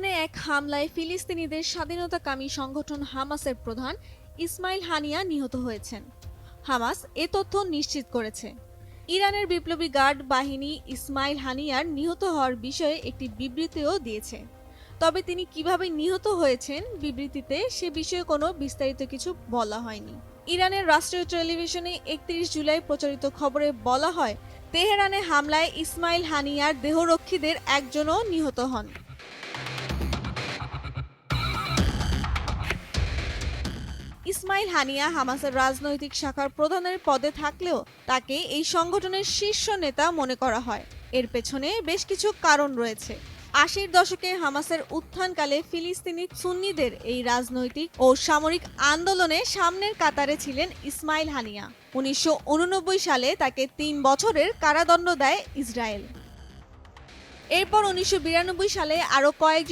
ইরানে এক হামলায় ফিলিস্তিনিদের স্বাধীনতাকামী সংগঠন হামাসের প্রধান ইসমাইল হানিয়া নিহত হয়েছেন। হামাস এ তথ্য নিশ্চিত করেছে। ইরানের বিপ্লবী গার্ড বাহিনী ইসমাইল হানিয়ার নিহত হওয়ার বিষয়ে একটি বিবৃতিও দিয়েছে। তবে তিনি কিভাবে নিহত হয়েছেন বিবৃতিতে সে বিষয়ে কোনো বিস্তারিত কিছু বলা হয়নি। ইরানের রাষ্ট্রীয় টেলিভিশনে ৩১ জুলাই প্রচারিত খবরে বলা হয়, তেহরানে হামলায় ইসমাইল হানিয়ার দেহরক্ষীদের একজনও নিহত হন। ইসমাইল হানিয়া হামাসের রাজনৈতিক শাখার প্রধানের পদে থাকলেও তাকে এই সংগঠনের শীর্ষ নেতা মনে করা হয়। এর পেছনে বেশ কিছু কারণ রয়েছে। ৮০-র দশকে হামাসের উত্থানকালে ফিলিস্তিনি সুন্নিদের এই রাজনৈতিক ও সামরিক আন্দোলনে সামনের কাতারে ছিলেন ইসমাইল হানিয়া। ১৯৮৯ সালে তাকে ৩ বছরের কারাদণ্ড দেয় ইসরায়েল। এরপর ১৯৯২ সালে আরও কয়েকজন